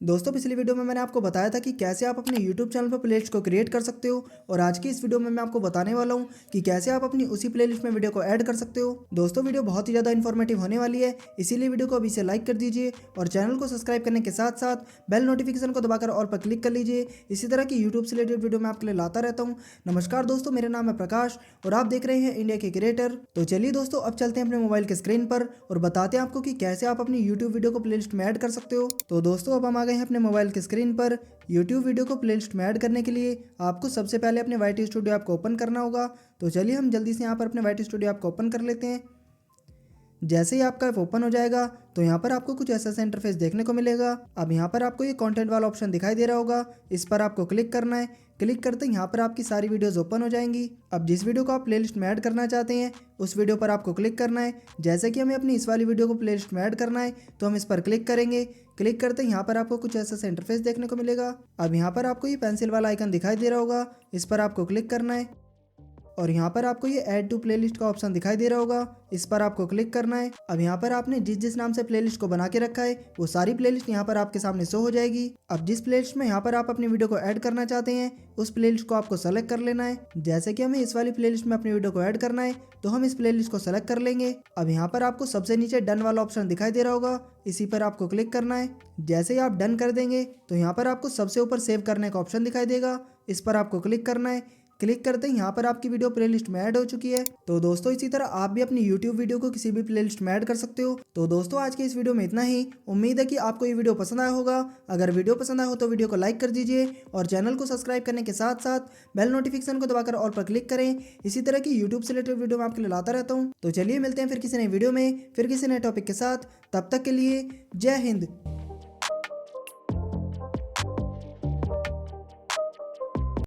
दोस्तों पिछली वीडियो में मैंने आपको बताया था कि कैसे आप अपने YouTube चैनल पर प्लेलिस्ट को क्रिएट कर सकते हो और आज की इस वीडियो में मैं आपको बताने वाला हूं कि कैसे आप अपनी उसी प्लेलिस्ट में वीडियो को ऐड कर सकते हो। दोस्तों वीडियो बहुत ही ज़्यादा इन्फॉर्मेटिव होने वाली है, इसीलिए वीडियो को अभी से लाइक कर दीजिए और चैनल को सब्सक्राइब करने के साथ साथ बेल नोटिफिकेशन को दबाकर ऑल पर क्लिक कर लीजिए। इसी तरह की यूट्यूब से रिलेटेड वीडियो मैं आपके लिए लाता रहता हूँ। नमस्कार दोस्तों, मेरा नाम है प्रकाश और आप देख रहे हैं इंडिया के क्रिएटर। तो चलिए दोस्तों अब चलते हैं अपने मोबाइल के स्क्रीन पर और बताते हैं आपको कि कैसे आप अपनी यूट्यूब वीडियो को प्लेलिस्ट में ऐड कर सकते हो। तो दोस्तों अब हम आ गए हैं अपने मोबाइल के स्क्रीन पर। YouTube वीडियो को प्लेलिस्ट में ऐड करने के लिए आपको सबसे पहले अपने वाईटी स्टूडियो ऐप को ओपन करना होगा। तो चलिए हम जल्दी से यहाँ पर अपने वाईटी स्टूडियो ऐप को ओपन कर लेते हैं। जैसे ही आपका ऐप ओपन हो जाएगा तो यहाँ पर आपको कुछ ऐसा इंटरफेस देखने को मिलेगा। अब यहाँ पर आपको ये कंटेंट वाला ऑप्शन दिखाई दे रहा होगा, इस पर आपको क्लिक करना है। क्लिक करते ही यहाँ पर आपकी सारी वीडियोस ओपन हो जाएंगी। अब जिस वीडियो को आप प्लेलिस्ट में ऐड करना चाहते हैं उस वीडियो पर आपको क्लिक करना है। जैसे कि हमें अपनी इस वाली वीडियो को प्लेलिस्ट में ऐड करना है तो हम इस पर क्लिक करेंगे। क्लिक करते ही यहाँ पर आपको कुछ ऐसा इंटरफेस देखने को मिलेगा। अब यहाँ पर आपको ये पेंसिल वाला आइकन दिखाई दे रहा होगा, इस पर आपको क्लिक करना है और यहाँ पर आपको ये ऐड टू प्लेलिस्ट का ऑप्शन दिखाई दे रहा होगा, इस पर आपको क्लिक करना है। अब यहाँ पर आपने जिस जिस नाम से प्लेलिस्ट को बना के रखा है वो सारी प्लेलिस्ट यहाँ पर आपके सामने शो हो जाएगी। अब जिस प्लेलिस्ट में यहाँ पर आप अपनी वीडियो को ऐड करना चाहते हैं उस प्लेलिस्ट को आपको सेलेक्ट कर लेना है। जैसे कि हमें इस वाली प्लेलिस्ट में अपनी वीडियो को ऐड करना है तो हम इस प्लेलिस्ट को सेलेक्ट कर लेंगे। अब यहाँ पर आपको सबसे नीचे डन वाला ऑप्शन दिखाई दे रहा होगा, इसी पर आपको क्लिक करना है। जैसे ही आप डन कर देंगे तो यहाँ पर आपको सबसे ऊपर सेव करने का ऑप्शन दिखाई देगा, इस पर आपको क्लिक करना है। क्लिक करते ही यहाँ पर आपकी वीडियो प्लेलिस्ट में ऐड हो चुकी है। तो दोस्तों इसी तरह आप भी अपनी YouTube वीडियो को किसी भी प्लेलिस्ट में ऐड कर सकते हो। तो दोस्तों आज के इस वीडियो में इतना ही। उम्मीद है कि आपको ये वीडियो पसंद आया होगा। अगर वीडियो पसंद आया हो तो वीडियो को लाइक कर दीजिए और चैनल को सब्सक्राइब करने के साथ साथ बेल नोटिफिकेशन को दबाकर ऑल पर क्लिक करें। इसी तरह की यूट्यूब से रिलेटेड वीडियो मैं आपके लिए लाता रहता हूँ। तो चलिए मिलते हैं फिर किसी नई वीडियो में, फिर किसी नए टॉपिक के साथ। तब तक के लिए जय हिंद।